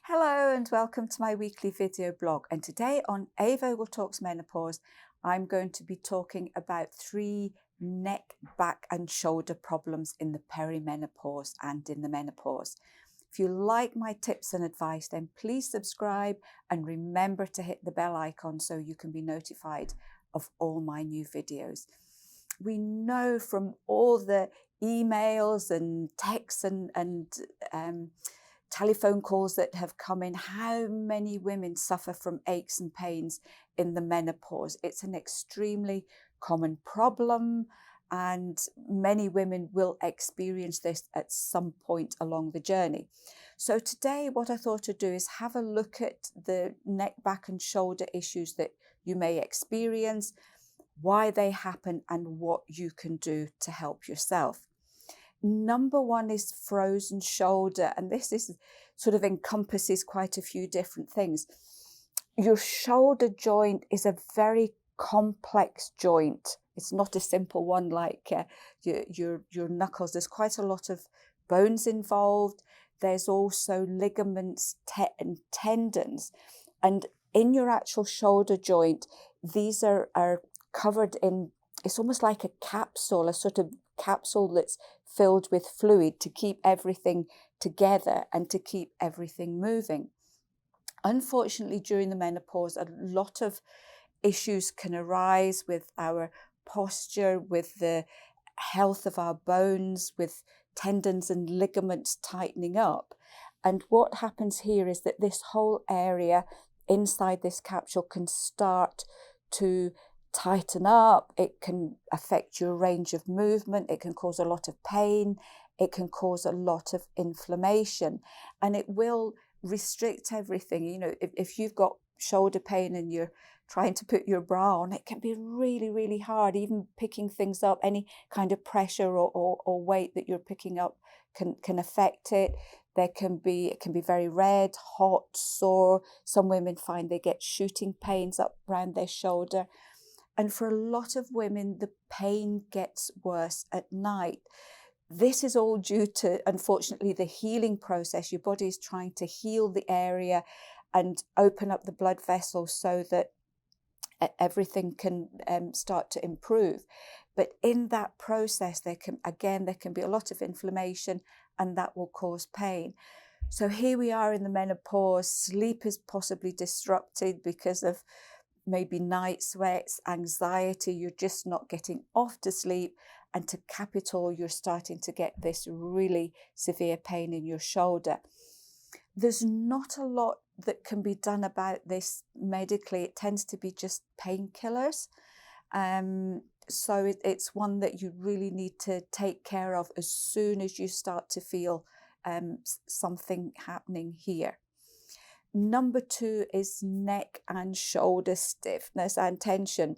Hello and welcome to my weekly video blog, and today on Vogel Talks Menopause I'm going to be talking about 3 neck, back and shoulder problems in the perimenopause and in the menopause. If you like my tips and advice, then please subscribe and remember to hit the bell icon so you can be notified of all my new videos. We know from all the emails and texts and telephone calls that have come in how many women suffer from aches and pains in the menopause. It's an extremely common problem, and many women will experience this at some point along the journey. So today what I thought to do is have a look at the neck, back and shoulder issues that you may experience, why they happen and what you can do to help yourself. Number one is frozen shoulder, and this is sort of encompasses quite a few different things. Your shoulder joint is a very complex joint. It's not a simple one like your knuckles. There's quite a lot of bones involved. There's also ligaments and tendons, and in your actual shoulder joint, these are covered in, it's almost like a capsule, a sort of capsule that's filled with fluid to keep everything together and to keep everything moving. Unfortunately, during the menopause, a lot of issues can arise with our posture, with the health of our bones, with tendons and ligaments tightening up. And what happens here is that this whole area inside this capsule can start to tighten up. It can affect your range of movement. It can cause a lot of pain. It can cause a lot of inflammation, and it will restrict everything. You know, if you've got shoulder pain and you're trying to put your bra on, it can be really, really hard. Even picking things up, any kind of pressure or weight that you're picking up can affect it. It can be very red, hot, sore. Some women find they get shooting pains up around their shoulder. And for a lot of women, the pain gets worse at night. This is all due to, unfortunately, the healing process. Your body is trying to heal the area and open up the blood vessels so that everything can start to improve. But in that process, there can be a lot of inflammation, and that will cause pain. So here we are in the menopause. Sleep is possibly disrupted because of maybe night sweats, anxiety. You're just not getting off to sleep, and to cap it all, you're starting to get this really severe pain in your shoulder. There's not a lot that can be done about this medically. It tends to be just painkillers. So it's one that you really need to take care of as soon as you start to feel something happening here. Number 2 is neck and shoulder stiffness and tension.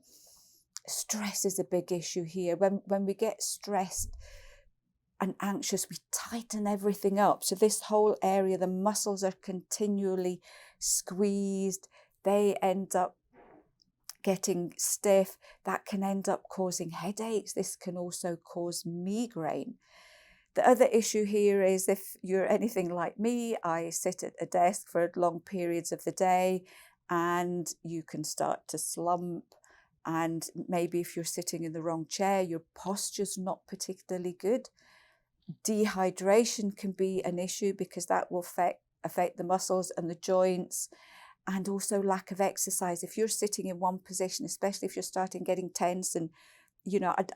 Stress is a big issue here. When we get stressed and anxious, we tighten everything up. So this whole area, the muscles are continually squeezed. They end up getting stiff. That can end up causing headaches. This can also cause migraine. The other issue here is if you're anything like me, I sit at a desk for long periods of the day, and you can start to slump. And maybe if you're sitting in the wrong chair, your posture's not particularly good. Dehydration can be an issue because that will affect the muscles and the joints, and also lack of exercise. If you're sitting in one position, especially if you're starting getting tense and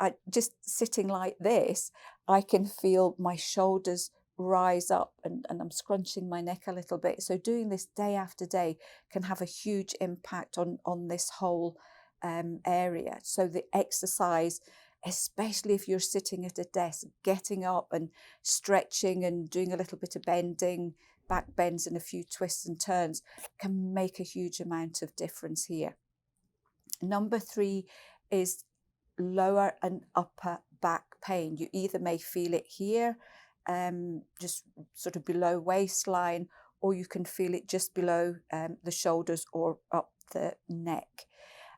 I just sitting like this, I can feel my shoulders rise up and I'm scrunching my neck a little bit. So doing this day after day can have a huge impact on this whole area. So the exercise, especially if you're sitting at a desk, getting up and stretching and doing a little bit of bending, back bends and a few twists and turns, can make a huge amount of difference here. Number 3 is lower and upper back pain. You either may feel it here, just sort of below waistline, or you can feel it just below the shoulders or up the neck.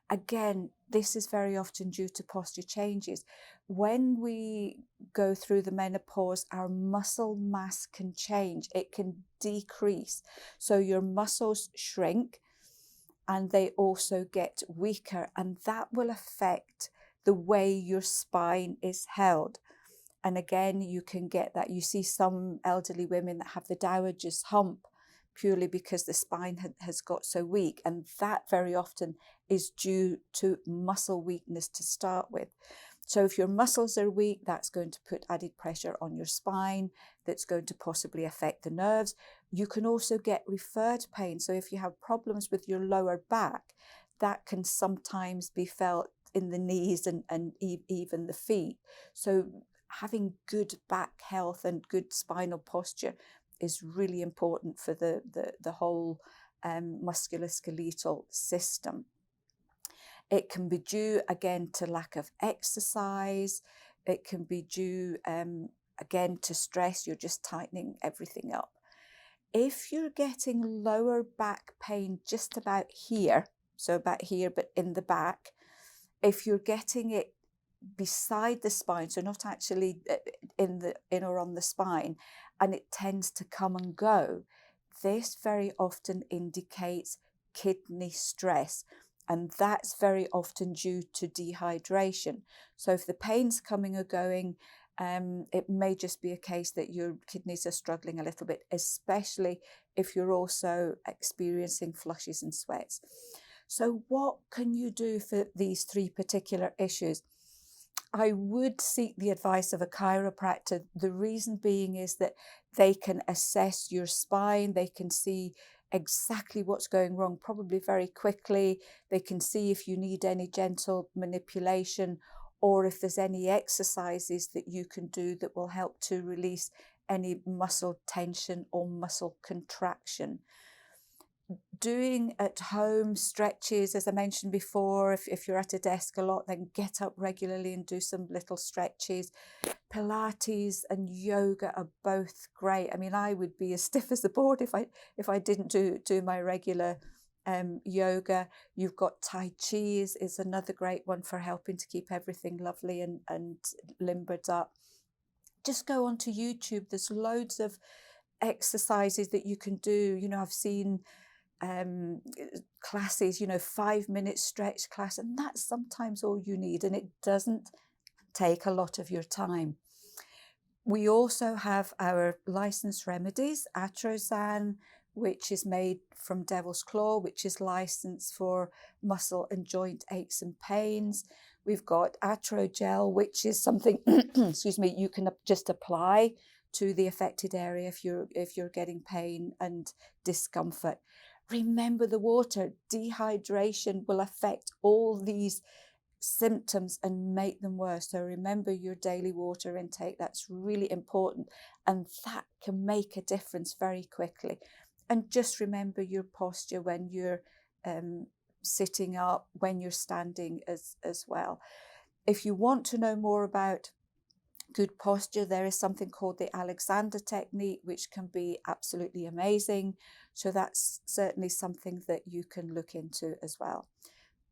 Again, this is very often due to posture changes. When we go through the menopause, our muscle mass can change. It can decrease. So your muscles shrink and they also get weaker, and that will affect the way your spine is held. And again, you can get that. You see some elderly women that have the dowager's hump purely because the spine has got so weak. And that very often is due to muscle weakness to start with. So if your muscles are weak, that's going to put added pressure on your spine. That's going to possibly affect the nerves. You can also get referred pain. So if you have problems with your lower back, that can sometimes be felt in the knees and even the feet. So having good back health and good spinal posture is really important for the whole musculoskeletal system. It can be due again to lack of exercise. It can be due again to stress. You're just tightening everything up. If you're getting lower back pain just about here, so about here but in the back, if you're getting it beside the spine, so not actually in or on the spine, and it tends to come and go, this very often indicates kidney stress, and that's very often due to dehydration. So if the pain's coming or going, it may just be a case that your kidneys are struggling a little bit, especially if you're also experiencing flushes and sweats. So what can you do for these three particular issues? I would seek the advice of a chiropractor. The reason being is that they can assess your spine, they can see exactly what's going wrong, probably very quickly. They can see if you need any gentle manipulation or if there's any exercises that you can do that will help to release any muscle tension or muscle contraction. Doing at home stretches, as I mentioned before, if you're at a desk a lot, then get up regularly and do some little stretches. Pilates and yoga are both great. I mean, I would be as stiff as a board if I didn't do my regular yoga. You've got Tai Chi is another great one for helping to keep everything lovely and limbered up. Just go onto YouTube. There's loads of exercises that you can do. You know, I've seen classes, 5-minute stretch class, and that's sometimes all you need, and it doesn't take a lot of your time. We also have our licensed remedies, Atrozan, which is made from devil's claw, which is licensed for muscle and joint aches and pains. We've got Atrogel, which is something excuse me, you can just apply to the affected area if you're getting pain and discomfort. Remember the water. Dehydration will affect all these symptoms and make them worse. So remember your daily water intake. That's really important, and that can make a difference very quickly. And just remember your posture when you're sitting up, when you're standing as well. If you want to know more about good posture, there is something called the Alexander technique, which can be absolutely amazing. So that's certainly something that you can look into as well.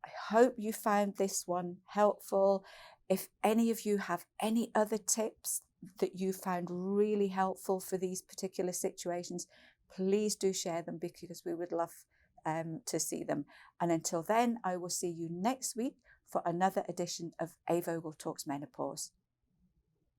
I hope you found this one helpful. If any of you have any other tips that you found really helpful for these particular situations, please do share them, because we would love to see them. And until then, I will see you next week for another edition of A Vogel Talks Menopause.